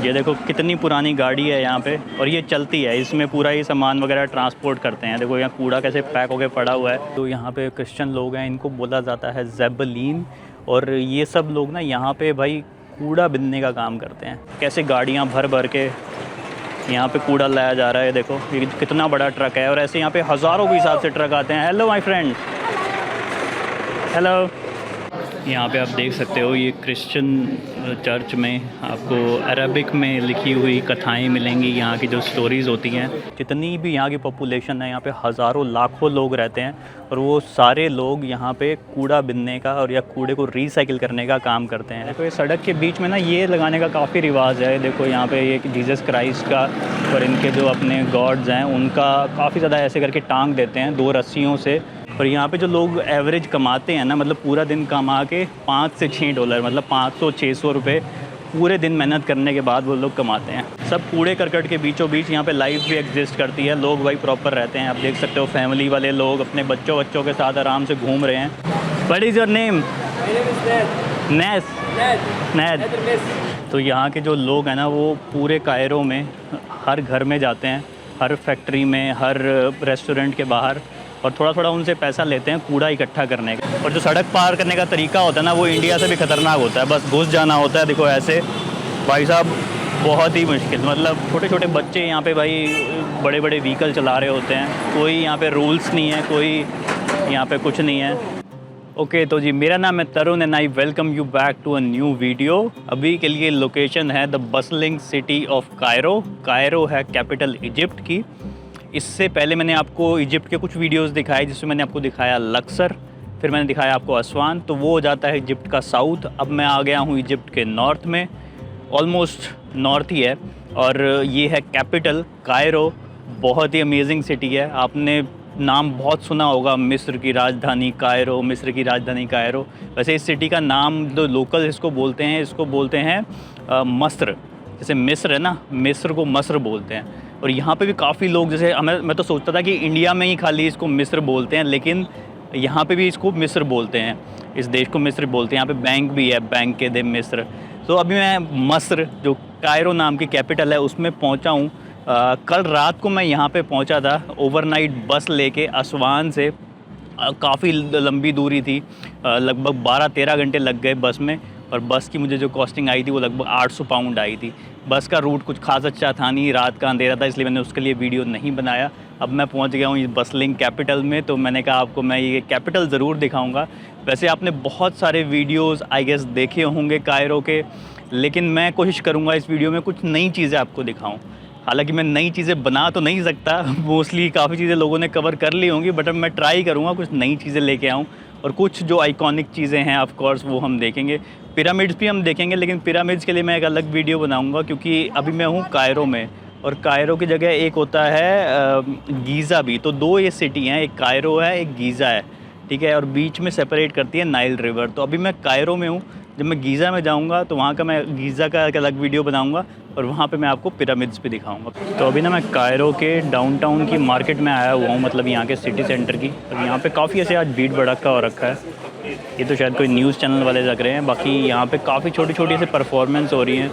ये देखो कितनी पुरानी गाड़ी है यहाँ पे, और ये चलती है, इसमें पूरा ही सामान वगैरह ट्रांसपोर्ट करते हैं। देखो यहाँ कूड़ा कैसे पैक होके पड़ा हुआ है। तो यहाँ पे क्रिश्चियन लोग हैं, इनको बोला जाता है ज़ेबलीन, और ये सब लोग ना यहाँ पे भाई कूड़ा बिनने का काम करते हैं। कैसे गाड़ियाँ भर भर के यहाँ पे कूड़ा लाया जा रहा है। देखो ये कितना बड़ा ट्रक है, और ऐसे यहाँ पे हज़ारों के हिसाब से ट्रक आते हैं। Hello my friend, hello. यहाँ पे आप देख सकते हो ये क्रिश्चियन चर्च में आपको अरबिक में लिखी हुई कथाएं मिलेंगी, यहाँ की जो स्टोरीज़ होती हैं। जितनी भी यहाँ की पॉपुलेशन है, यहाँ पे हज़ारों लाखों लोग रहते हैं, और वो सारे लोग यहाँ पे कूड़ा बिनने का और या कूड़े को रीसाइकिल करने का काम करते हैं। देखो ये सड़क के बीच में ना ये लगाने का काफ़ी रिवाज है। देखो यहाँ पे ये जीसस क्राइस्ट का और इनके जो अपने गॉड्स हैं उनका काफ़ी ज़्यादा ऐसे करके टांग देते हैं 2 रस्सियों से। और यहाँ पे जो लोग एवरेज कमाते हैं ना, मतलब पूरा दिन कमा के $5 से $6, मतलब 500-600 रुपये पूरे दिन मेहनत करने के बाद वो लोग कमाते हैं। सब कूड़े करकट के बीचों बीच यहाँ पे लाइफ भी एग्जिस्ट करती है। लोग भाई प्रॉपर रहते हैं। आप देख सकते हो फैमिली वाले लोग अपने बच्चों के साथ आराम से घूम रहे हैं। What is your name? नेस। नेद। तो यहाँ के जो लोग हैं ना, वो पूरे कायरो में हर घर में जाते हैं, हर फैक्ट्री में, हर रेस्टोरेंट के बाहर, और थोड़ा थोड़ा उनसे पैसा लेते हैं कूड़ा इकट्ठा करने का। और जो सड़क पार करने का तरीका होता है ना, वो इंडिया से भी ख़तरनाक होता है। बस घुस जाना होता है। देखो ऐसे भाई साहब, बहुत ही मुश्किल। मतलब छोटे छोटे बच्चे यहाँ पे भाई बड़े बड़े व्हीकल चला रहे होते हैं। कोई यहाँ पे रूल्स नहीं है, कोई यहाँ पे कुछ नहीं है। ओके तो जी, मेरा नाम है Tarun and I welcome you back to a new video. अभी के लिए लोकेशन है the bustling city of Cairo. Cairo है कैपिटल इजिप्ट की। इससे पहले मैंने आपको इजिप्ट के कुछ वीडियोस दिखाए, जिसमें मैंने आपको दिखाया लक्सर, फिर मैंने दिखाया आपको असवान। तो वो हो जाता है इजिप्ट का साउथ। अब मैं आ गया हूँ इजिप्ट के नॉर्थ में, ऑलमोस्ट नॉर्थ ही है, और ये है कैपिटल कायरो। बहुत ही अमेजिंग सिटी है। आपने नाम बहुत सुना होगा, मिस्र की राजधानी कायरो, मिस्र की राजधानी कायरो। वैसे इस सिटी का नाम जो लोकल इसको बोलते हैं, इसको बोलते हैं मस्र। जैसे मिस्र है ना, मिस्र को मस्र बोलते हैं। और यहाँ पे भी काफ़ी लोग, जैसे मैं तो सोचता था कि इंडिया में ही खाली इसको मिस्र बोलते हैं, लेकिन यहाँ पे भी इसको मिस्र बोलते हैं। इस देश को मिस्र बोलते हैं। यहाँ पे बैंक भी है, बैंक के दे मिस्र। तो अभी मैं मस्र, जो कायरो नाम की कैपिटल है, उसमें पहुँचा हूँ। कल रात को मैं यहाँ पे पहुँचा था ओवरनाइट बस लेके असवान से। काफ़ी लंबी दूरी थी, लगभग 12-13 घंटे लग गए बस में। और बस की मुझे जो कॉस्टिंग आई थी वो लगभग 800 पाउंड आई थी। बस का रूट कुछ खास अच्छा था नहीं, रात का अंधेरा था, इसलिए मैंने उसके लिए वीडियो नहीं बनाया। अब मैं पहुंच गया हूँ इस बसलिंग कैपिटल में, तो मैंने कहा आपको मैं ये कैपिटल ज़रूर दिखाऊंगा। वैसे आपने बहुत सारे वीडियोस आई गेस देखे होंगे कायरो के, लेकिन मैं कोशिश करूँगा इस वीडियो में कुछ नई चीज़ें आपको दिखाऊँ। हालांकि मैं नई चीज़ें बना तो नहीं सकता, मोस्टली काफ़ी चीज़ें लोगों ने कवर कर ली होंगी, बट अब मैं ट्राई करूँगा कुछ नई चीज़ें लेके आऊँ। और कुछ जो आइकॉनिक चीज़ें हैं ऑफ कोर्स वो हम देखेंगे। पिरामिड्स भी हम देखेंगे, लेकिन पिरामिड्स के लिए मैं एक अलग वीडियो बनाऊंगा, क्योंकि अभी मैं हूँ कायरो में, और कायरो की जगह एक होता है गीज़ा भी। तो 2 ये सिटी हैं, एक कायरो है, एक गीज़ा है, ठीक है। और बीच में सेपरेट करती है नाइल रिवर। तो अभी मैं कायरो में हूँ। जब मैं गीज़ा में जाऊँगा तो वहाँ का मैं गीज़ा का एक अलग वीडियो बनाऊँगा, और वहाँ पे मैं आपको पिरामिड्स भी दिखाऊंगा। तो अभी ना मैं कायरो के डाउनटाउन की मार्केट में आया हुआ हूँ, मतलब यहाँ के सिटी सेंटर की। और यहाँ पे काफ़ी ऐसे आज भीड़ भड़का हो रखा है। ये तो शायद कोई न्यूज़ चैनल वाले लग रहे हैं। बाकी यहाँ पे काफ़ी छोटी छोटी ऐसे परफॉर्मेंस हो रही हैं,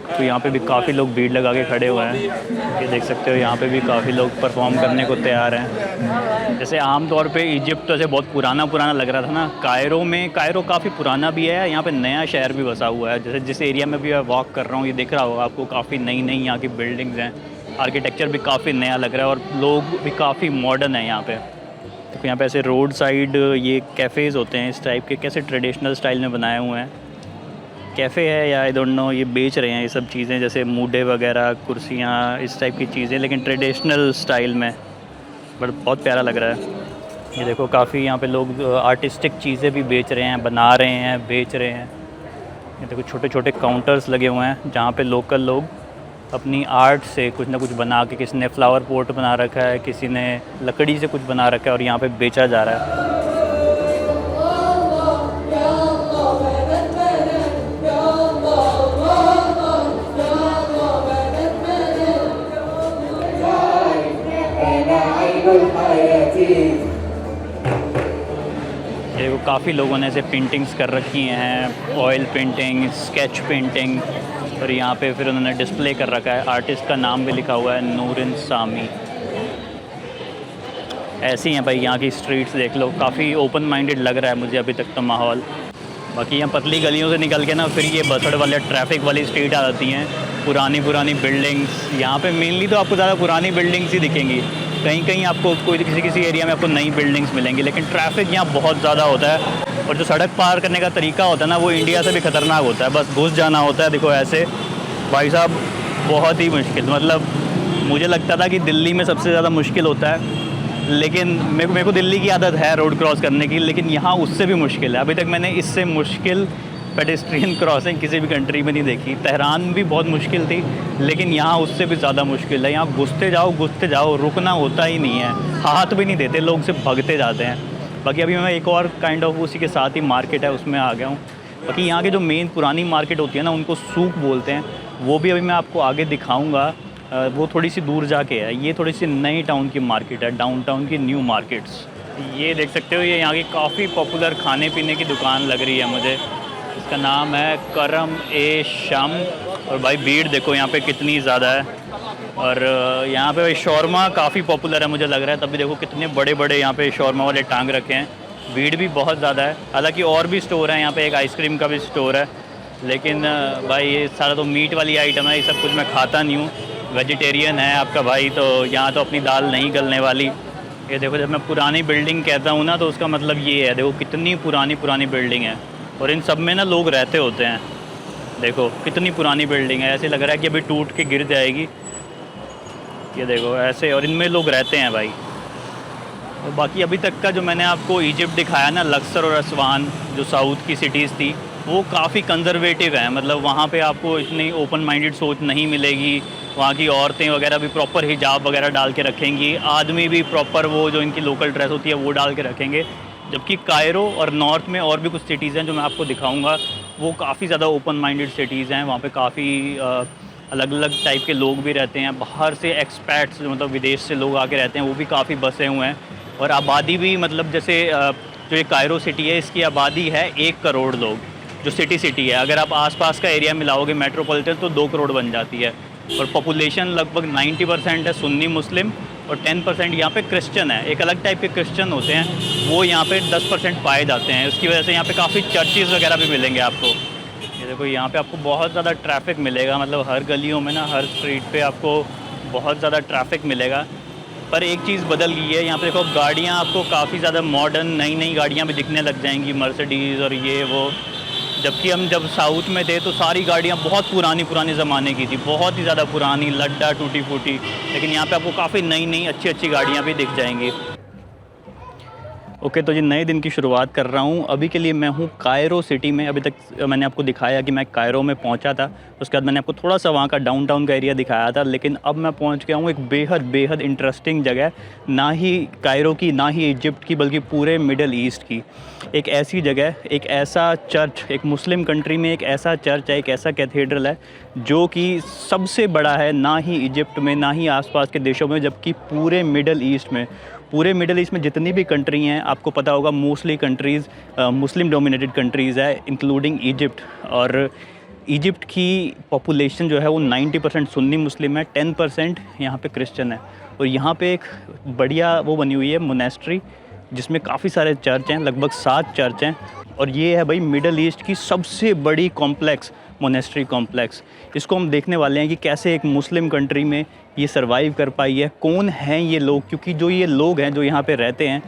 तो यहाँ पे भी काफ़ी लोग भीड़ लगा के खड़े हुए हैं। ये देख सकते हो, यहाँ पे भी काफ़ी लोग परफॉर्म करने को तैयार हैं। जैसे आमतौर पे इजिप्ट तो ऐसे बहुत पुराना लग रहा था ना, कायरो काफ़ी पुराना भी है। यहाँ पे नया शहर भी बसा हुआ है। जैसे जिस एरिया में भी मैं वॉक कर रहा हूँ, ये दिख रहा होगा आपको, काफ़ी नई यहाँ की बिल्डिंग्स हैं। आर्किटेक्चर भी काफ़ी नया लग रहा है, और लोग भी काफ़ी मॉडर्न है यहाँ पे। तो यहाँ पे ऐसे रोड साइड ये कैफ़ेज़ होते हैं इस टाइप के, कैसे ट्रेडिशनल स्टाइल में बनाए हुए हैं। कैफ़े है या आई डोंट नो, ये बेच रहे हैं ये सब चीज़ें, जैसे मूडे वगैरह, कुर्सियाँ, इस टाइप की चीज़ें, लेकिन ट्रेडिशनल स्टाइल में। बट बहुत प्यारा लग रहा है। ये देखो काफ़ी यहाँ पे लोग आर्टिस्टिक चीज़ें भी बेच रहे हैं, बना रहे हैं, बेच रहे हैं। ये देखो छोटे छोटे काउंटर्स लगे हुए हैं, जहाँ पे लोकल लोग अपनी आर्ट से कुछ ना कुछ बना के, किसी ने फ्लावर पोट बना रखा है, किसी ने लकड़ी से कुछ बना रखा है, और यहाँ पे बेचा जा रहा है। ये काफ़ी लोगों ने ऐसे पेंटिंग्स कर रखी हैं, ऑयल पेंटिंग, स्केच पेंटिंग, और यहाँ पे फिर उन्होंने डिस्प्ले कर रखा है, आर्टिस्ट का नाम भी लिखा हुआ है नूरिन सामी। ऐसी हैं भाई यहाँ की स्ट्रीट्स, देख लो काफ़ी ओपन माइंडेड लग रहा है मुझे अभी तक तो माहौल। बाकी यहाँ पतली गलियों से निकल के ना फिर ये बसड़ वाले ट्रैफिक वाली स्ट्रीट आ जाती हैं, पुरानी पुरानी बिल्डिंग्स। यहाँ पे मेनली तो आपको ज़्यादा पुरानी बिल्डिंग्स ही दिखेंगी, कहीं कहीं आपको कोई किसी एरिया में आपको नई बिल्डिंग्स मिलेंगी, लेकिन ट्रैफिक यहाँ बहुत ज़्यादा होता है। और जो सड़क पार करने का तरीका होता है ना वो इंडिया से भी ख़तरनाक होता है, बस घुस जाना होता है। देखो ऐसे भाई साहब बहुत ही मुश्किल, मतलब मुझे लगता था कि दिल्ली में सबसे ज़्यादा मुश्किल होता है, लेकिन मेरे को दिल्ली की आदत है रोड क्रॉस करने की, लेकिन यहाँ उससे भी मुश्किल है। अभी तक मैंने इससे मुश्किल पेडेस्ट्रियन क्रॉसिंग किसी भी कंट्री में नहीं देखी। तेहरान भी बहुत मुश्किल थी, लेकिन यहाँ उससे भी ज़्यादा मुश्किल है। यहाँ घुसते जाओ, रुकना होता ही नहीं है, हाथ भी नहीं देते लोग, सिर्फ भागते जाते हैं। बाकी अभी मैं एक और काइंड ऑफ उसी के साथ ही मार्केट है उसमें आ गया हूँ। बाकी यहाँ के जो मेन पुरानी मार्केट होती है ना उनको सूक बोलते हैं, वो भी अभी मैं आपको आगे दिखाऊँगा। वो थोड़ी सी दूर जाके है, ये थोड़ी सी नई टाउन की मार्केट है, डाउनटाउन की न्यू मार्केट्स। ये देख सकते हो, ये यहाँ की काफ़ी पॉपुलर खाने पीने की दुकान लग रही है मुझे। इसका नाम है करम ए शाम। और भाई भीड़ देखो यहाँ पे कितनी ज़्यादा है। और यहाँ पे भाई शौरमा काफ़ी पॉपुलर है मुझे लग रहा है, तभी देखो कितने बड़े बड़े यहाँ पे शौरमा वाले टांग रखे हैं। भीड़ भी बहुत ज़्यादा है। हालांकि और भी स्टोर है यहाँ पे, एक आइसक्रीम का भी स्टोर है, लेकिन भाई ये सारा तो मीट वाली आइटम है, ये सब कुछ मैं खाता नहीं हूँ, वेजिटेरियन है आपका भाई, तो यहाँ तो अपनी दाल नहीं गलने वाली। ये देखो जब मैं पुरानी बिल्डिंग कहता हूँ ना तो उसका मतलब ये है, देखो कितनी पुरानी पुरानी बिल्डिंग है, और इन सब में ना लोग रहते होते हैं। देखो कितनी पुरानी बिल्डिंग है, ऐसे लग रहा है कि अभी टूट के गिर जाएगी। ये देखो ऐसे, और इनमें लोग रहते हैं भाई। और बाकी अभी तक का जो मैंने आपको इजिप्ट दिखाया ना, लक्सर और असवान जो साउथ की सिटीज़ थी, वो काफ़ी कंजर्वेटिव है। मतलब वहाँ पे आपको इतनी ओपन माइंडेड सोच नहीं मिलेगी। वहाँ की औरतें वगैरह भी प्रॉपर हिजाब वगैरह डाल के रखेंगी, आदमी भी प्रॉपर वो जो इनकी लोकल ड्रेस होती है वो डाल के रखेंगे। जबकि कायरो और नॉर्थ में और भी कुछ सिटीज़ हैं जो मैं आपको दिखाऊंगा, वो काफ़ी ज़्यादा ओपन माइंडेड सिटीज़ हैं। वहाँ पे काफ़ी अलग अलग टाइप के लोग भी रहते हैं, बाहर से एक्सपैट्स मतलब विदेश से लोग आके रहते हैं, वो भी काफ़ी बसे हुए हैं। और आबादी भी मतलब जैसे जो ये कायरो सिटी है इसकी आबादी है 1 करोड़ लोग, जो सिटी है। अगर आप आसपास का एरिया मिलाओगे मेट्रोपॉलिटन तो 2 करोड़ बन जाती है। और पॉपुलेशन लगभग 90% है सुन्नी मुस्लिम, और 10% यहाँ पे क्रिश्चियन है। एक अलग टाइप के क्रिश्चियन होते हैं, वो यहाँ पे 10% पाए जाते हैं। उसकी वजह से यहाँ पे काफ़ी चर्चेज़ वगैरह भी मिलेंगे आपको। ये देखो यहाँ पे आपको बहुत ज़्यादा ट्रैफिक मिलेगा, मतलब हर गलियों में ना, हर स्ट्रीट पे आपको बहुत ज़्यादा ट्रैफिक मिलेगा। पर एक चीज़ बदल गई है यहाँ पे, देखो गाड़ियाँ आपको काफ़ी ज़्यादा मॉडर्न नई गाड़ियाँ भी दिखने लग जाएंगी, मर्सिडीज़ और ये वो। जबकि हम जब साउथ में थे तो सारी गाड़ियाँ बहुत पुरानी ज़माने की थी, बहुत ही ज़्यादा पुरानी, लड्डा टूटी फूटी। लेकिन यहाँ पे आपको काफ़ी नई अच्छी गाड़ियाँ भी दिख जाएंगी। ओके, तो ये नए दिन की शुरुआत कर रहा हूँ। अभी के लिए मैं हूँ कायरो सिटी में। अभी तक मैंने आपको दिखाया कि मैं कायरो में पहुँचा था, उसके बाद मैंने आपको थोड़ा सा वहाँ का डाउनटाउन का एरिया दिखाया था। लेकिन अब मैं पहुँच गया हूँ एक बेहद इंटरेस्टिंग जगह, ना ही कायरो की, ना ही इजिप्ट की, बल्कि पूरे मिडल ईस्ट की। एक ऐसी जगह, एक ऐसा चर्च, एक मुस्लिम कंट्री में एक ऐसा चर्च है, एक ऐसा कैथेड्रल है जो कि सबसे बड़ा है, ना ही इजिप्ट में, ना ही आसपास के देशों में, जबकि पूरे मिडल ईस्ट में। पूरे मिडल ईस्ट में जितनी भी कंट्री हैं, आपको पता होगा mostly countries Muslim dominated countries है, इंक्लूडिंग इजिप्ट। और इजिप्ट की पॉपुलेशन जो है वो 90% सुन्नी मुस्लिम है, 10% यहाँ पे क्रिश्चियन है। और यहाँ पे एक बढ़िया वो बनी हुई है मोनेस्ट्री, जिसमें काफ़ी सारे चर्च हैं, लगभग 7 चर्च हैं। और ये है भाई मिडल ईस्ट की सबसे बड़ी कॉम्प्लेक्स, मोनेस्ट्री कॉम्प्लेक्स। इसको हम देखने वाले हैं कि कैसे एक मुस्लिम कंट्री में ये सरवाइव कर पाई है, कौन हैं ये लोग। क्योंकि जो ये लोग हैं जो यहाँ पे रहते हैं,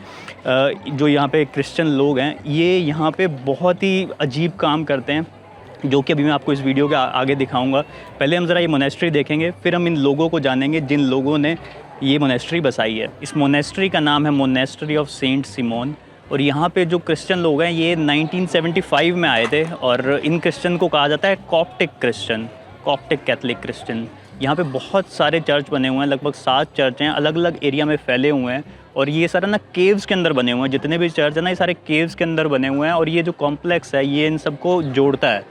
जो यहाँ पे क्रिश्चियन लोग हैं, ये यहाँ पे बहुत ही अजीब काम करते हैं, जो कि अभी मैं आपको इस वीडियो के आगे दिखाऊंगा। पहले हम ज़रा ये मोनेस्ट्री देखेंगे, फिर हम इन लोगों को जानेंगे जिन लोगों ने ये मोनेस्ट्री बसाई है। इस मोनेस्ट्री का नाम है मोनेस्ट्री ऑफ सेंट सिमोन। और यहाँ पे जो क्रिश्चियन लोग हैं ये 1975 में आए थे, और इन क्रिश्चियन को कहा जाता है Coptic Christian, Coptic Catholic Christian. यहाँ पे बहुत सारे चर्च बने हुए हैं, लगभग 7 चर्च हैं, अलग अलग एरिया में फैले हुए हैं। और ये सारा ना केव्स के अंदर बने हुए हैं, जितने भी चर्च हैं ना ये सारे केव्स के अंदर बने हुए हैं। और ये जो कॉम्प्लेक्स है ये इन सबको जोड़ता है,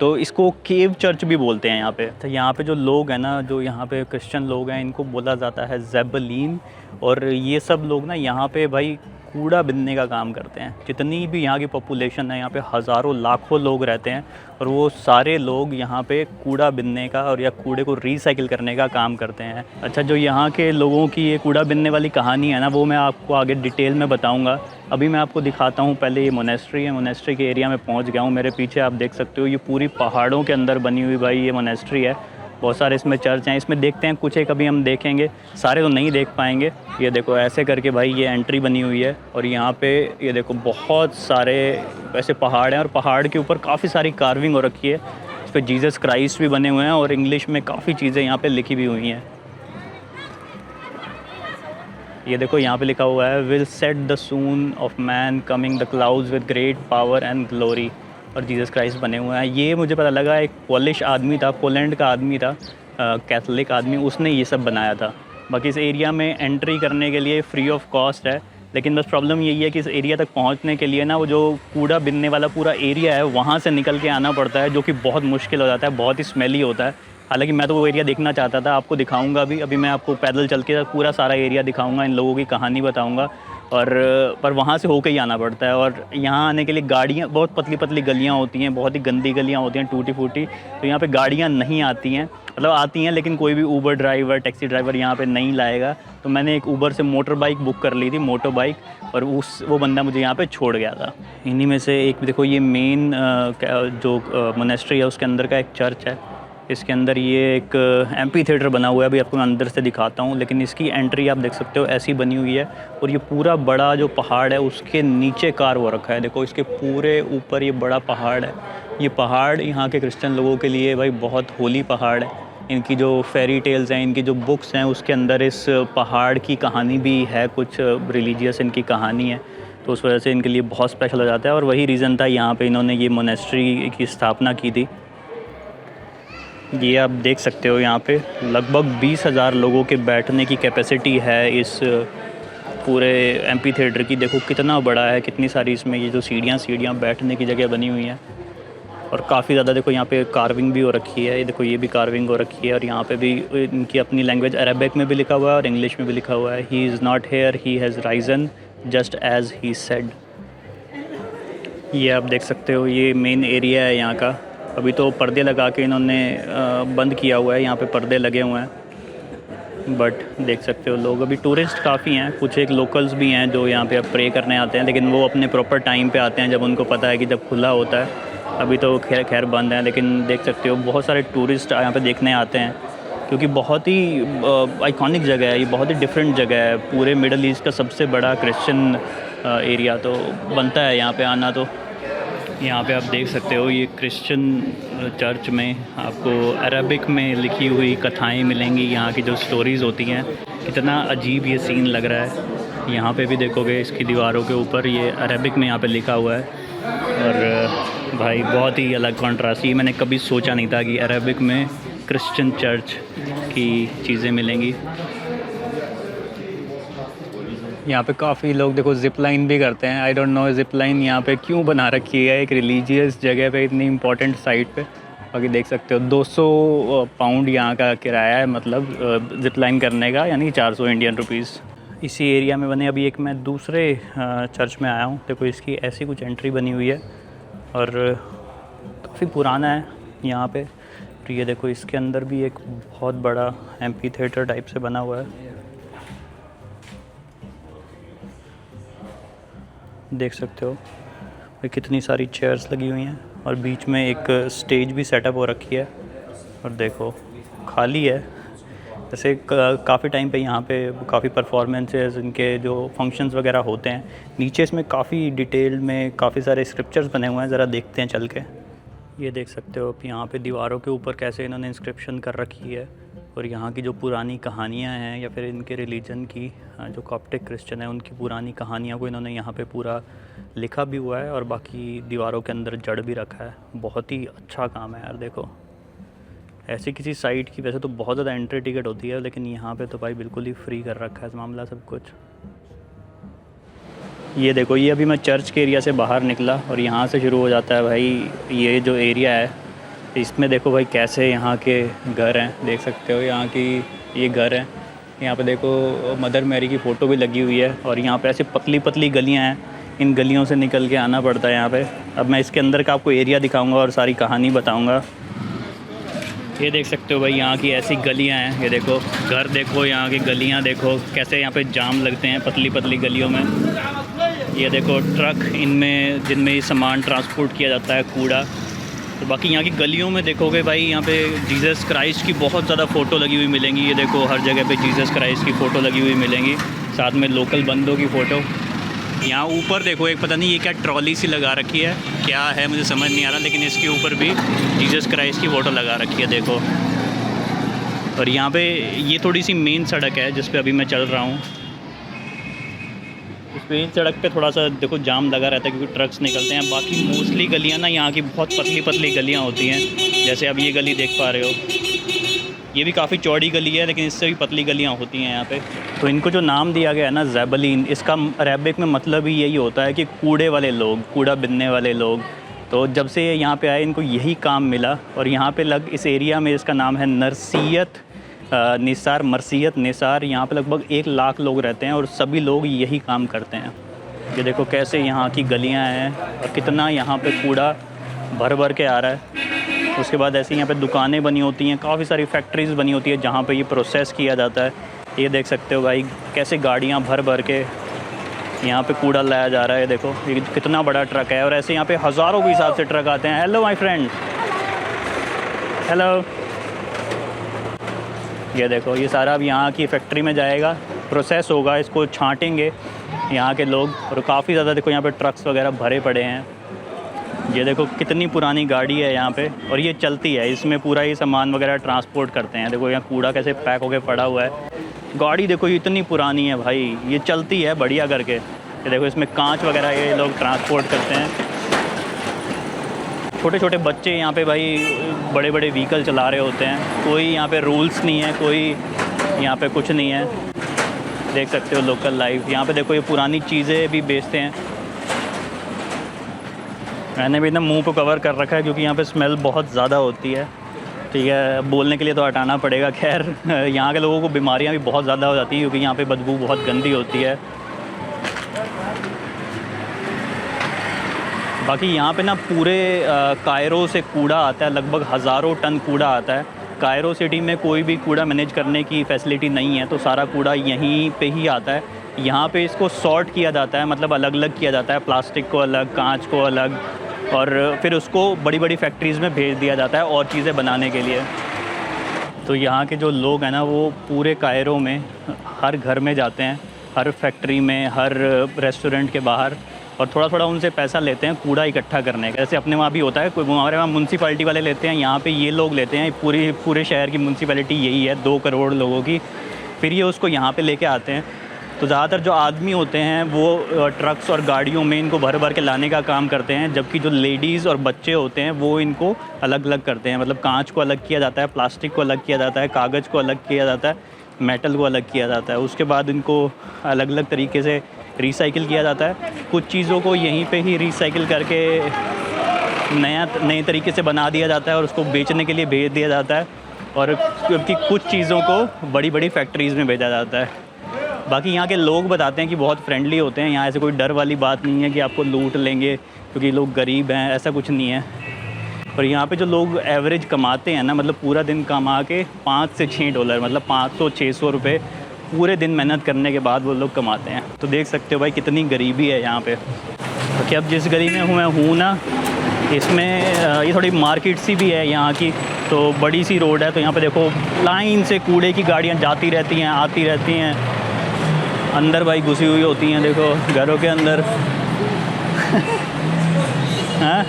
तो इसको केव चर्च भी बोलते हैं यहाँ पे। तो यहाँ पे जो लोग हैं ना, जो यहाँ पे क्रिश्चियन लोग हैं, इनको बोला जाता है ज़ेबलीन। और ये सब लोग ना यहाँ पे भाई कूड़ा बिनने का काम करते हैं। जितनी भी यहाँ की पॉपुलेशन है, यहाँ पे हज़ारों लाखों लोग रहते हैं और वो सारे लोग यहाँ पे कूड़ा बिनने का और या कूड़े को रिसाइकिल करने का काम करते हैं। अच्छा, जो यहाँ के लोगों की ये कूड़ा बिनने वाली कहानी है ना, वो मैं आपको आगे डिटेल में बताऊँगा। अभी मैं आपको दिखाता हूँ, पहले ये मोनेस्ट्री है। मोनेस्ट्री के एरिया में पहुँच गया हूँ। मेरे पीछे आप देख सकते हो, ये पूरी पहाड़ों के अंदर बनी हुई भाई ये मोनेस्ट्री है। बहुत सारे इसमें चर्च हैं। इसमें देखते हैं कुछ एक अभी हम देखेंगे, सारे तो नहीं देख पाएंगे। ये देखो ऐसे करके भाई ये एंट्री बनी हुई है और यहाँ पे ये देखो बहुत सारे ऐसे पहाड़ हैं और पहाड़ के ऊपर काफ़ी सारी कार्विंग हो रखी है। इस पर जीसस क्राइस्ट भी बने हुए हैं और इंग्लिश में काफ़ी चीज़ें यहाँ पे लिखी भी हुई हैं। ये देखो यहाँ पे लिखा हुआ है, will set the soon of man coming the clouds with great power and glory, और जीसस क्राइस्ट बने हुए हैं। ये मुझे पता लगा एक पोलिश आदमी था, पोलैंड का आदमी था, कैथोलिक आदमी, उसने ये सब बनाया था। बाकी इस एरिया में एंट्री करने के लिए फ्री ऑफ कॉस्ट है, लेकिन बस प्रॉब्लम यही है कि इस एरिया तक पहुंचने के लिए ना वो जो कूड़ा बिनने वाला पूरा एरिया है वहाँ से निकल के आना पड़ता है, जो कि बहुत मुश्किल हो जाता है, बहुत ही स्मेली होता है। हालांकि मैं तो वो एरिया देखना चाहता था, आपको दिखाऊंगा भी। अभी मैं आपको पैदल चल के पूरा सारा एरिया दिखाऊंगा, इन लोगों की कहानी बताऊंगा। और पर वहाँ से होकर ही आना पड़ता है और यहाँ आने के लिए गाड़ियाँ, बहुत पतली पतली गलियाँ होती हैं, बहुत ही गंदी गलियाँ होती हैं, टूटी फूटी, तो यहाँ पे गाड़ियाँ नहीं आती हैं। मतलब आती हैं लेकिन कोई भी ऊबर ड्राइवर, टैक्सी ड्राइवर यहाँ पे नहीं लाएगा। तो मैंने एक ऊबर से मोटर बाइक बुक कर ली थी, मोटर बाइक, और वो बंदा मुझे यहाँ पे छोड़ गया था। इन्हीं में से एक देखो, ये मेन जो मोनेस्ट्री है उसके अंदर का एक चर्च है। इसके अंदर ये एक एम्पी थिएटर बना हुआ है, अभी आपको मैं अंदर से दिखाता हूँ। लेकिन इसकी एंट्री आप देख सकते हो ऐसी बनी हुई है और ये पूरा बड़ा जो पहाड़ है उसके नीचे कार्व हो रखा है। देखो इसके पूरे ऊपर ये बड़ा पहाड़ है। ये पहाड़ यहाँ के क्रिश्चियन लोगों के लिए भाई बहुत होली पहाड़ है। इनकी जो फेरी टेल्स हैं, इनकी जो बुक्स हैं, उसके अंदर इस पहाड़ की कहानी भी है, कुछ रिलीजियस इनकी कहानी है, तो उस वजह से इनके लिए बहुत स्पेशल हो जाता है। और वही रीज़न था यहाँ पे इन्होंने ये मोनेस्ट्री की स्थापना की थी। ये आप देख सकते हो यहाँ पे लगभग 20,000 लोगों के बैठने की कैपेसिटी है इस पूरे एम्पी थिएटर की। देखो कितना बड़ा है, कितनी सारी इसमें ये जो सीढ़ियाँ बैठने की जगह बनी हुई हैं और काफ़ी ज़्यादा। देखो यहाँ पे कार्विंग भी हो रखी है, ये देखो ये भी कार्विंग हो रखी है और यहाँ पे भी इनकी अपनी लैंग्वेज अरबिक में भी लिखा हुआ है और इंग्लिश में भी लिखा हुआ है, he is not here, he has risen just as he said. ये आप देख सकते हो, ये मेन एरिया है यहाँ का। अभी तो पर्दे लगा के इन्होंने बंद किया हुआ है, यहाँ पे पर्दे लगे हुए हैं, बट देख सकते हो लोग अभी टूरिस्ट काफ़ी हैं, कुछ एक लोकल्स भी हैं जो यहाँ पे अब प्रे करने आते हैं, लेकिन वो अपने प्रॉपर टाइम पे आते हैं जब उनको पता है कि जब खुला होता है। अभी तो खैर बंद है, लेकिन देख सकते हो बहुत सारे टूरिस्ट यहाँ पे देखने आते हैं क्योंकि बहुत ही आइकॉनिक जगह है, ये बहुत ही डिफरेंट जगह है। पूरे मिडल ईस्ट का सबसे बड़ा क्रिश्चियन एरिया, तो बनता है यहाँ पे आना। तो यहाँ पे आप देख सकते हो ये क्रिश्चियन चर्च में आपको अरबिक में लिखी हुई कथाएं मिलेंगी, यहाँ की जो स्टोरीज़ होती हैं। कितना अजीब ये सीन लग रहा है। यहाँ पे भी देखोगे इसकी दीवारों के ऊपर ये अरबिक में यहाँ पे लिखा हुआ है और भाई बहुत ही अलग कॉन्ट्रास्ट। ये मैंने कभी सोचा नहीं था कि अरबिक में क्रिश्चियन चर्च की चीज़ें मिलेंगी। यहाँ पे काफ़ी लोग देखो जिप लाइन भी करते हैं। I don't know zip line यहाँ पे क्यों बना रखी है एक रिलीजियस जगह पे, इतनी इम्पोर्टेंट साइट पे। बाकी देख सकते हो 200 पाउंड यहाँ का किराया है, मतलब जिप लाइन करने का, यानी 400 इंडियन रुपीज़। इसी एरिया में बने अभी एक मैं दूसरे चर्च में आया हूँ। देखो इसकी ऐसी कुछ एंट्री बनी हुई है और काफ़ी पुराना है यहाँ पे। तो ये देखो इसके अंदर भी एक बहुत बड़ा एम्पी थिएटर टाइप से बना हुआ है, देख सकते हो। कितनी सारी चेयर्स लगी हुई हैं और बीच में एक स्टेज भी सेटअप हो रखी है और देखो खाली है। जैसे काफ़ी टाइम पे यहाँ पे काफ़ी परफॉर्मेंसेस, इनके जो फंक्शंस वगैरह होते हैं। नीचे इसमें काफ़ी डिटेल में काफ़ी सारे स्क्रिप्चर्स बने हुए हैं, ज़रा देखते हैं चल के। ये देख सकते हो आप यहाँ पे दीवारों के ऊपर कैसे इन्होंने इंस्क्रिप्शन कर रखी है और यहाँ की जो पुरानी कहानियाँ हैं या फिर इनके रिलीजन की, जो कॉप्टिक क्रिश्चियन है उनकी पुरानी कहानियों को इन्होंने यहाँ पे पूरा लिखा भी हुआ है और बाकी दीवारों के अंदर जड़ भी रखा है। बहुत ही अच्छा काम है यार। देखो ऐसी किसी साइट की वैसे तो बहुत ज़्यादा एंट्री टिकट होती है, लेकिन यहाँ पे तो भाई बिल्कुल ही फ्री कर रखा है इस मामला सब कुछ। ये देखो, ये अभी मैं चर्च के एरिया से बाहर निकला और यहाँ से शुरू हो जाता है भाई ये जो एरिया है। इसमें देखो भाई कैसे यहाँ के घर हैं, देख सकते हो यहाँ की ये घर है। यहाँ पे देखो मदर मैरी की फ़ोटो भी लगी हुई है। और यहाँ पे ऐसे पतली पतली गलियाँ हैं, इन गलियों से निकल के आना पड़ता है यहाँ पे। अब मैं इसके अंदर का आपको एरिया दिखाऊंगा और सारी कहानी बताऊंगा। ये देख सकते हो भाई यहाँ की ऐसी गलियाँ हैं। ये देखो घर देखो, यहाँ की गलियाँ देखो कैसे यहाँ पे जाम लगते हैं पतली पतली गलियों में। ये देखो ट्रक इनमें जिनमें सामान ट्रांसपोर्ट किया जाता है, कूड़ा। तो बाकी यहाँ की गलियों में देखोगे भाई, यहाँ पे जीसस क्राइस्ट की बहुत ज़्यादा फ़ोटो लगी हुई मिलेंगी। ये देखो हर जगह पे जीसस क्राइस्ट की फ़ोटो लगी हुई मिलेंगी, साथ में लोकल बंदों की फ़ोटो। यहाँ ऊपर देखो एक पता नहीं ये क्या ट्रॉली सी लगा रखी है, क्या है मुझे समझ नहीं आ रहा, लेकिन इसके ऊपर भी जीसस क्राइस्ट की फ़ोटो लगा रखी है देखो। और यहाँ पे ये थोड़ी सी मेन सड़क है जिस पे अभी मैं चल रहा हूँ। इस मेन सड़क पे थोड़ा सा देखो जाम लगा रहता है क्योंकि ट्रक्स निकलते हैं। बाकी मोस्टली गलियाँ ना यहाँ की बहुत पतली पतली गलियाँ होती हैं, जैसे अब ये गली देख पा रहे हो। ये भी काफ़ी चौड़ी गली है लेकिन इससे भी पतली गलियाँ होती हैं यहाँ पे। तो इनको जो नाम दिया गया है ना ज़ेबलीन, इसका अरबिक में मतलब ही यही होता है कि कूड़े वाले लोग, कूड़ा बिनने वाले लोग। तो जब से ये यहाँ पे आए इनको यही काम मिला। और यहाँ पे इस एरिया में इसका नाम है नरसियत निसार, मरसियत निसार। यहाँ पे लगभग 1 लाख लोग रहते हैं और सभी लोग यही काम करते हैं। ये देखो कैसे यहाँ की गलियाँ हैं और कितना यहाँ पे कूड़ा भर भर के आ रहा है। उसके बाद ऐसे यहाँ पे दुकानें बनी होती हैं, काफ़ी सारी फैक्ट्रीज़ बनी होती है जहाँ पे ये प्रोसेस किया जाता है। ये देख सकते हो भाई कैसे गाड़ियाँ भर भर के यहाँ पे कूड़ा लाया जा रहा है। देखो ये कितना बड़ा ट्रक है और ऐसे यहाँ पे हज़ारों के हिसाब से ट्रक आते हैं। Hello my friend, hello. ये देखो ये सारा अब यहाँ की फैक्ट्री में जाएगा, प्रोसेस होगा, इसको छांटेंगे यहाँ के लोग। और काफ़ी ज़्यादा देखो यहाँ पे ट्रक्स वगैरह भरे पड़े हैं। ये देखो कितनी पुरानी गाड़ी है यहाँ पे और ये चलती है, इसमें पूरा ये सामान वगैरह ट्रांसपोर्ट करते हैं। देखो यहाँ कूड़ा कैसे पैक होके पड़ा हुआ है। गाड़ी देखो ये इतनी पुरानी है भाई, ये चलती है बढ़िया करके। ये देखो इसमें कांच वगैरह ये लोग ट्रांसपोर्ट करते हैं। छोटे छोटे बच्चे यहाँ पे भाई बड़े बड़े व्हीकल चला रहे होते हैं। कोई यहाँ पे रूल्स नहीं है, कोई यहाँ पे कुछ नहीं है। देख सकते हो लोकल लाइफ। यहाँ पे देखो ये पुरानी चीज़ें भी बेचते हैं। मैंने भी ना मुंह को कवर कर रखा है क्योंकि यहाँ पे स्मेल बहुत ज़्यादा होती है। ठीक है, बोलने के लिए तो हटाना पड़ेगा। खैर यहाँ के लोगों को बीमारियाँ भी बहुत ज़्यादा हो जाती हैं क्योंकि यहाँ पे बदबू बहुत गंदी होती है। बाकी यहाँ पे ना पूरे कायरो से कूड़ा आता है, लगभग हज़ारों टन कूड़ा आता है। कायरो सिटी में कोई भी कूड़ा मैनेज करने की फैसिलिटी नहीं है, तो सारा कूड़ा यहीं पे ही आता है। यहाँ पे इसको सॉर्ट किया जाता है, मतलब अलग अलग किया जाता है, प्लास्टिक को अलग, कांच को अलग, और फिर उसको बड़ी बड़ी फैक्ट्रीज़ में भेज दिया जाता है और चीज़ें बनाने के लिए। तो यहाँ के जो लोग हैं ना वो पूरे कायरो में हर घर में जाते हैं, हर फैक्ट्री में, हर रेस्टोरेंट के बाहर, और थोड़ा थोड़ा उनसे पैसा लेते हैं कूड़ा इकट्ठा करने का। जैसे अपने वहाँ भी होता है, कोई हमारे वहाँ म्यूनसिपैलिटी वाले लेते हैं, यहाँ पे ये लोग लेते हैं। पूरे शहर की म्यूनसिपैलिटी यही है, 2 करोड़ लोगों की। फिर ये उसको यहाँ पे लेके आते हैं। तो ज़्यादातर जो आदमी होते हैं वो ट्रक्स और गाड़ियों में इनको भर भर के लाने का काम करते हैं, जबकि जो लेडीज़ और बच्चे होते हैं वो इनको अलग अलग करते हैं। मतलब कांच को अलग किया जाता है, प्लास्टिक को अलग किया जाता है, कागज़ को अलग किया जाता है, मेटल को अलग किया जाता है। उसके बाद इनको अलग अलग तरीके से रिसाइकिल किया जाता है। कुछ चीज़ों को यहीं पे ही रिसाइकिल करके नए तरीके से बना दिया जाता है और उसको बेचने के लिए भेज दिया जाता है, और क्योंकि कुछ चीज़ों को बड़ी बड़ी फैक्ट्रीज़ में भेजा जाता है। बाकी यहाँ के लोग बताते हैं कि बहुत फ्रेंडली होते हैं। यहाँ ऐसे कोई डर वाली बात नहीं है कि आपको लूट लेंगे क्योंकि लोग गरीब हैं, ऐसा कुछ नहीं है। और यहाँ पे जो लोग एवरेज कमाते हैं ना, मतलब पूरा दिन कमा के $5 से $6, मतलब 500-600 रुपये पूरे दिन मेहनत करने के बाद वो लोग कमाते हैं। तो देख सकते हो भाई कितनी गरीबी है यहाँ पे। तो क्या अब जिस गली में मैं हूँ ना, इसमें ये थोड़ी मार्केट सी भी है यहाँ की, तो बड़ी सी रोड है। तो यहाँ पे देखो लाइन से कूड़े की गाड़ियाँ जाती रहती हैं, आती रहती हैं। अंदर भाई घुसी हुई होती हैं, देखो घरों के अंदर। हाँ,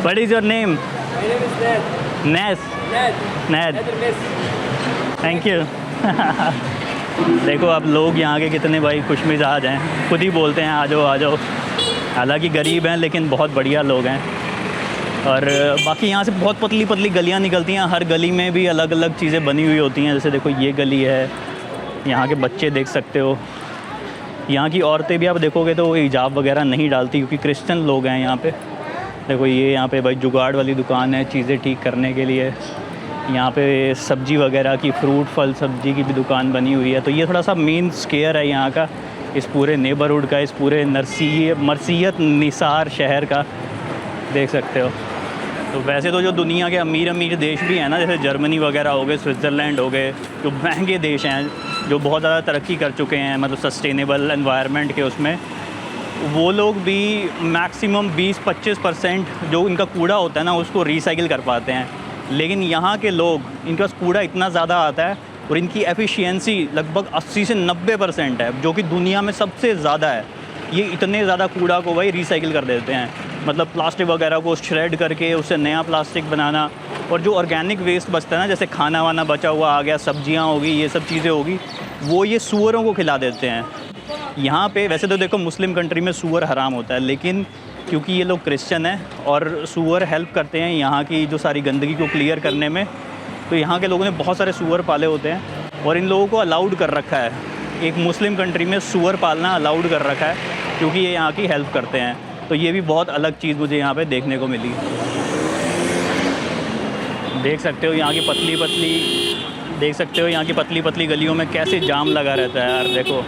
व्हाट इज़ योर नेम? नेस। नेद। Thank you. देखो अब लोग यहाँ के कितने भाई खुशमिजाज हैं, खुद ही बोलते हैं आ जाओ आ जाओ। हालांकि गरीब हैं लेकिन बहुत बढ़िया लोग हैं। और बाकी यहाँ से बहुत पतली पतली गलियाँ निकलती हैं, हर गली में भी अलग अलग चीज़ें बनी हुई होती हैं। जैसे देखो ये गली है, यहाँ के बच्चे देख सकते हो। यहाँ की औरतें भी आप देखोगे तो वो हिजाब वगैरह नहीं डालती क्योंकि क्रिश्चियन लोग हैं यहाँ पे। देखो ये यहाँ पे भाई जुगाड़ वाली दुकान है, चीज़ें ठीक करने के लिए। यहाँ पे सब्ज़ी वगैरह की, फ्रूट फल सब्ज़ी की भी दुकान बनी हुई है। तो ये थोड़ा सा मेन स्क्वायर है यहाँ का, इस पूरे नेबरहुड का, इस पूरे मरसियत निसार शहर का, देख सकते हो। तो वैसे तो जो दुनिया के अमीर अमीर देश भी हैं ना, जैसे जर्मनी वगैरह हो गए, स्विट्ज़रलैंड हो गए, जो महंगे देश हैं, जो बहुत ज़्यादा तरक्की कर चुके हैं मतलब सस्टेनेबल एनवायरनमेंट के उसमें, वो लोग भी मैक्सिमम 20-25% जो इनका कूड़ा होता है ना उसको रिसाइकिल कर पाते हैं। लेकिन यहाँ के लोग, इनके पास कूड़ा इतना ज़्यादा आता है और इनकी एफिशिएंसी लगभग 80 से 90% है, जो कि दुनिया में सबसे ज़्यादा है। ये इतने ज़्यादा कूड़ा को भाई रिसाइकिल कर देते हैं, मतलब प्लास्टिक वगैरह को श्रेड करके उससे नया प्लास्टिक बनाना। और जो ऑर्गेनिक वेस्ट बचता है ना, जैसे खाना वाना बचा हुआ आ गया, सब्जियां होगी, ये सब चीज़ें होगी, वो ये सूअरों को खिला देते हैं। यहाँ पे वैसे तो देखो मुस्लिम कंट्री में सूअर हराम होता है, लेकिन क्योंकि ये लोग क्रिश्चियन हैं और सूअर हेल्प करते हैं यहाँ की जो सारी गंदगी को क्लियर करने में, तो यहाँ के लोगों ने बहुत सारे सूअर पाले होते हैं और इन लोगों को अलाउड कर रखा है। एक मुस्लिम कंट्री में सूअर पालना अलाउड कर रखा है क्योंकि ये यहाँ की हेल्प करते हैं। तो ये भी बहुत अलग चीज़ मुझे यहाँ पे देखने को मिली। देख सकते हो यहाँ की पतली पतली गलियों में कैसे जाम लगा रहता है यार, देखो।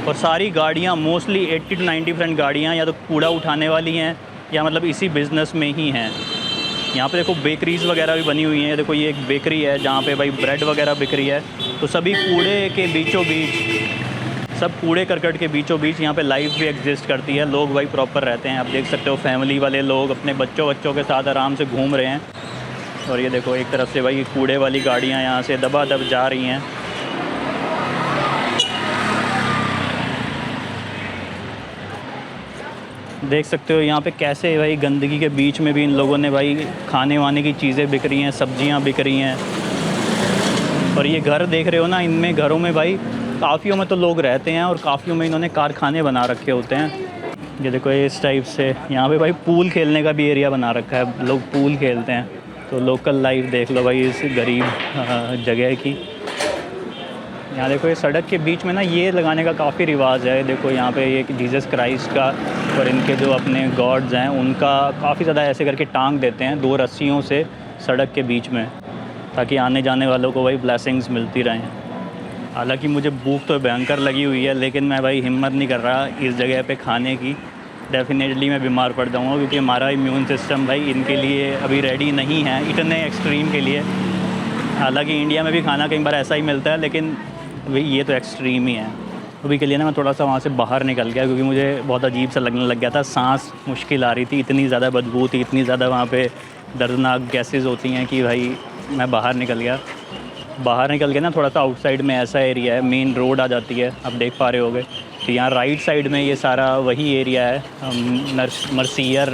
और सारी गाड़ियाँ मोस्टली 80-90% गाड़ियाँ या तो कूड़ा उठाने वाली हैं या मतलब इसी बिज़नेस में ही हैं। यहाँ पे देखो बेकरीज़ वगैरह भी बनी हुई हैं। देखो ये एक बेकरी है जहाँ पे भाई ब्रेड वगैरह बिक रही है। तो सभी कूड़े के बीचों बीच, सब कूड़े करकट के बीचों बीच यहाँ पे लाइफ भी एग्जिस्ट करती है। लोग भाई प्रॉपर रहते हैं। आप देख सकते हो फैमिली वाले लोग अपने बच्चों के साथ आराम से घूम रहे हैं। और ये देखो एक तरफ से भाई कूड़े वाली गाड़ियाँ यहाँ से दबादब जा रही हैं। देख सकते हो यहाँ पे कैसे भाई गंदगी के बीच में भी इन लोगों ने भाई खाने वाने की चीज़ें बिक रही हैं, सब्जियाँ बिक रही हैं। और ये घर देख रहे हो ना, इनमें घरों में भाई काफ़ियों में तो लोग रहते हैं और काफ़ियों में इन्होंने कारखाने बना रखे होते हैं। ये देखो इस टाइप से यहाँ पे भाई पूल खेलने का भी एरिया बना रखा है, लोग पूल खेलते हैं। तो लोकल लाइफ देख लो भाई इस गरीब जगह की। यहाँ देखो ये सड़क के बीच में ना ये लगाने का काफ़ी रिवाज है। देखो यहाँ पे ये जीसस क्राइस्ट का और इनके जो अपने गॉड्स हैं उनका काफ़ी ज़्यादा ऐसे करके टांग देते हैं 2 रस्सियों से सड़क के बीच में, ताकि आने जाने वालों को भाई ब्लेसिंग्स मिलती रहें। हालांकि मुझे भूख तो भयंकर लगी हुई है, लेकिन मैं भाई हिम्मत नहीं कर रहा इस जगह पे खाने की। डेफिनेटली मैं बीमार पड़ जाऊँगा क्योंकि हमारा इम्यून सिस्टम भाई इनके लिए अभी रेडी नहीं है इतने एक्सट्रीम के लिए। हालांकि इंडिया में भी खाना कई बार ऐसा ही मिलता है, लेकिन भाई ये तो एक्सट्रीम ही है। अभी के लिए ना मैं थोड़ा सा वहाँ से बाहर निकल गया क्योंकि मुझे बहुत अजीब सा लगने लग गया था, सांस मुश्किल आ रही थी, इतनी ज़्यादा बदबू थी, इतनी ज़्यादा वहाँ पे दर्दनाक गैसेस होती हैं कि भाई मैं बाहर निकल गया। बाहर निकल के ना थोड़ा सा आउटसाइड में ऐसा एरिया है, मेन रोड आ जाती है, आप देख पा रहे होगे। तो यहाँ राइट साइड में ये सारा वही एरिया है मरसियर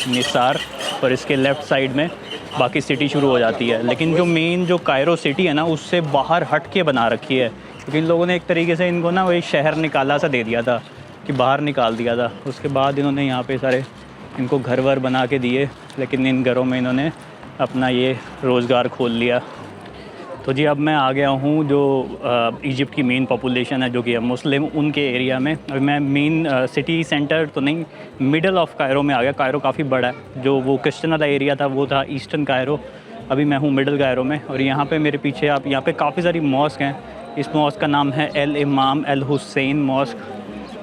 निसार, और इसके लेफ़्ट साइड में बाकी सिटी शुरू हो जाती है। लेकिन जो मेन जो कायरो सिटी है ना उससे बाहर हट के बना रखी है, क्योंकि इन लोगों ने एक तरीके से इनको ना वही शहर निकाला सा दे दिया था कि बाहर निकाल दिया था। उसके बाद इन्होंने यहाँ पे सारे इनको घर वर बना के दिए, लेकिन इन घरों में इन्होंने अपना ये रोज़गार खोल लिया। तो जी अब मैं आ गया हूँ जो इजिप्ट की मेन पॉपुलेशन है जो कि है मुस्लिम, उनके एरिया में। अभी मैं मेन सिटी सेंटर तो नहीं, मिडल ऑफ कायरो में आ गया। कायरो काफ़ी बड़ा है, जो वो क्रिश्चियन वाला एरिया था वो था ईस्टर्न कायरो। अभी मैं हूँ मिडल कायरो में। और यहाँ पे मेरे पीछे आप यहाँ पे काफ़ी सारी मॉस्क हैं। इस मॉस्क का नाम है एल इमाम अल हुसैन मॉस्क।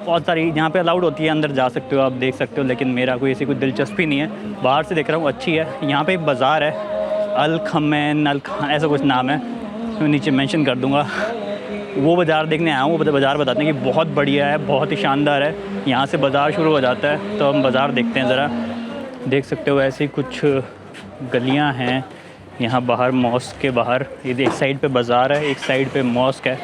बहुत सारी यहाँ पे अलाउड होती है, अंदर जा सकते हो, आप देख सकते हो, लेकिन मेरा कोई ऐसी कोई दिलचस्पी नहीं है। बाहर से देख रहा हूँ अच्छी है। यहाँ पे एक बाज़ार है, अल खमैन अल खान ऐसा कुछ नाम है, मैं नीचे मेंशन कर दूँगा। वो बाज़ार देखने आया हूँ। वो बाज़ार बताते हैं कि बहुत बढ़िया है, बहुत ही शानदार है। यहाँ से बाज़ार शुरू हो जाता है, तो हम बाज़ार देखते हैं ज़रा। देख सकते हो ऐसी कुछ गलियाँ हैं यहाँ बाहर, मॉस्क के बाहर। ये एक साइड पे बाज़ार है, एक साइड पे मॉस्क है।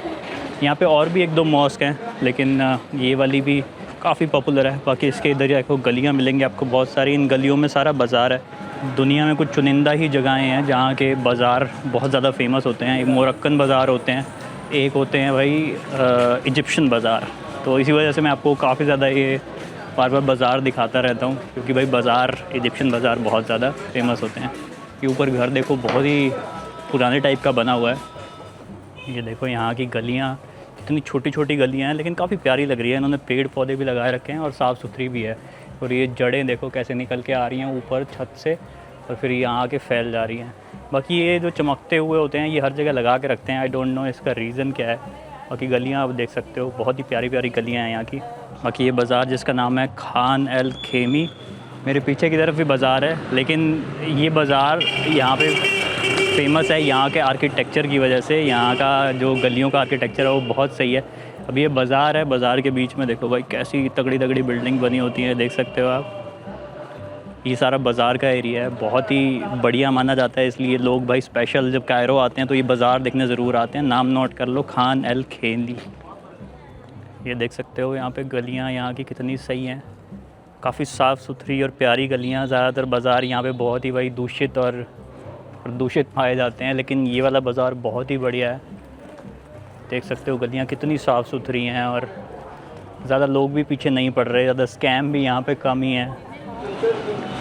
यहाँ पे और भी 1-2 मॉस्क हैं, लेकिन ये वाली भी काफ़ी पॉपुलर है। बाकी इसके इधर ही आपको गलियाँ मिलेंगी, आपको बहुत सारी। इन गलियों में सारा बाज़ार है। दुनिया में कुछ चुनिंदा ही जगहें हैं जहाँ के बाज़ार बहुत ज़्यादा फेमस होते हैं। एक मोरक्कन बाज़ार होते हैं, एक होते हैं भाई इजिप्शियन बाज़ार। तो इसी वजह से मैं आपको काफ़ी ज़्यादा ये बार बार बाज़ार दिखाता रहता हूँ, क्योंकि भाई बाज़ार, इजिप्शियन बाज़ार बहुत ज़्यादा फेमस होते हैं। ये ऊपर घर देखो बहुत ही पुराने टाइप का बना हुआ है। ये देखो यहाँ की गलियाँ, इतनी छोटी छोटी गलियाँ हैं, लेकिन काफ़ी प्यारी लग रही है। इन्होंने पेड़ पौधे भी लगाए रखे हैं और साफ़ सुथरी भी है। और ये जड़ें देखो कैसे निकल के आ रही हैं ऊपर छत से, और फिर यहाँ आके फैल जा रही हैं। बाकी ये जो चमकते हुए होते हैं ये हर जगह लगा के रखते हैं, आई डोंट नो इसका रीज़न क्या है। बाकी गलियाँ आप देख सकते हो, बहुत ही प्यारी प्यारी गलियाँ हैं यहाँ की। बाकी ये बाज़ार जिसका नाम है खान एल खेमी, मेरे पीछे की तरफ भी बाज़ार है, लेकिन ये बाज़ार यहाँ पे फेमस है यहाँ के आर्किटेक्चर की वजह से। यहाँ का जो गलियों का आर्किटेक्चर है वो बहुत सही है। अब ये बाज़ार है, बाज़ार के बीच में देखो भाई कैसी तगड़ी तगड़ी बिल्डिंग बनी होती है, देख सकते हो आप। ये सारा बाज़ार का एरिया है, बहुत ही बढ़िया माना जाता है, इसलिए लोग भाई स्पेशल जब कायरो आते हैं तो ये बाज़ार देखने ज़रूर आते हैं। नाम नोट कर लो, खान एल खेमी। ये देख सकते हो यहाँ पे गलियाँ यहाँ की कितनी सही हैं, काफ़ी साफ़ सुथरी और प्यारी गलियाँ। ज़्यादातर बाज़ार यहाँ पे बहुत ही भाई दूषित और प्रदूषित पाए जाते हैं, लेकिन ये वाला बाज़ार बहुत ही बढ़िया है। देख सकते हो गलियाँ कितनी साफ़ सुथरी हैं और ज़्यादा लोग भी पीछे नहीं पड़ रहे, ज़्यादा स्कैम भी यहाँ पे कम ही है।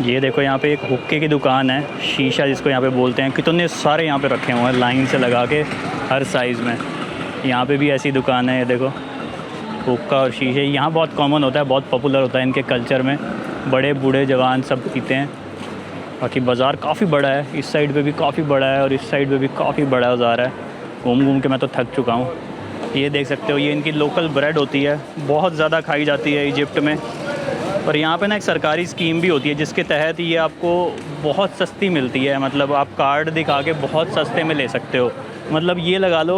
ये देखो यहाँ पे एक हुक्के की दुकान है, शीशा जिसको यहाँ पे बोलते हैं, कितने सारे यहाँ पे रखे हुए हैं लाइन से लगा के हर साइज़ में। यहाँ पे भी ऐसी दुकान है, ये देखो हुक्का और शीशे यहाँ बहुत कॉमन होता है, बहुत पॉपुलर होता है इनके कल्चर में, बड़े बूढ़े जवान सब पीते हैं। बाकी बाज़ार काफ़ी बड़ा है, इस साइड पे भी काफ़ी बड़ा है और इस साइड पे भी काफ़ी बड़ा बाज़ार है। घूम घूम के मैं तो थक चुका हूँ। ये देख सकते हो ये इनकी लोकल ब्रेड होती है, बहुत ज़्यादा खाई जाती है इजिप्ट में। और यहाँ पे ना एक सरकारी स्कीम भी होती है जिसके तहत ये आपको बहुत सस्ती मिलती है, मतलब आप कार्ड दिखा के बहुत सस्ते में ले सकते हो। मतलब ये लगा लो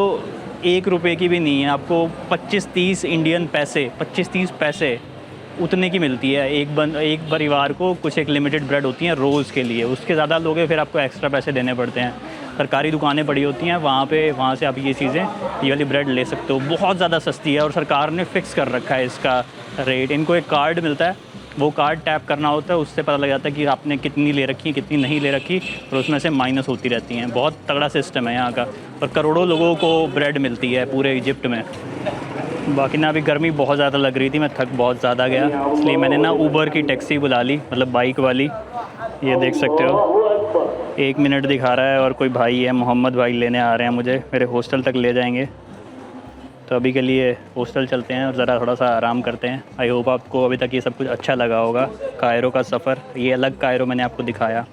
1 रुपये की भी नहीं है, आपको 25-30 इंडियन पैसे, 25-30 पैसे उतने की मिलती है एक परिवार को। कुछ एक लिमिटेड ब्रेड होती हैं रोज़ के लिए, उसके ज़्यादा लोगे फिर आपको एक्स्ट्रा पैसे देने पड़ते हैं। सरकारी दुकानें पड़ी होती हैं वहाँ से आप ये चीज़ें, ये वाली ब्रेड ले सकते हो। बहुत ज़्यादा सस्ती है और सरकार ने फ़िक्स कर रखा है इसका रेट। इनको एक कार्ड मिलता है, वो कार्ड टैप करना होता है, उससे पता लग जाता है कि आपने कितनी ले रखी, कितनी नहीं ले रखी, और उसमें से माइनस होती रहती हैं। बहुत तगड़ा सिस्टम है यहाँ का और करोड़ों लोगों को ब्रेड मिलती है पूरे इजिप्ट में। बाकी ना अभी गर्मी बहुत ज़्यादा लग रही थी, मैं थक बहुत ज़्यादा गया, इसलिए मैंने ना ऊबर की टैक्सी बुला ली, मतलब बाइक वाली। ये देख सकते हो 1 मिनट दिखा रहा है और कोई भाई है, मोहम्मद भाई लेने आ रहे हैं मुझे, मेरे हॉस्टल तक ले जाएंगे। तो अभी के लिए हॉस्टल चलते हैं और ज़रा थोड़ा सा आराम करते हैं। आई होप आपको अभी तक ये सब कुछ अच्छा लगा होगा। कायरो का सफ़र, ये अलग कायरो मैंने आपको दिखाया।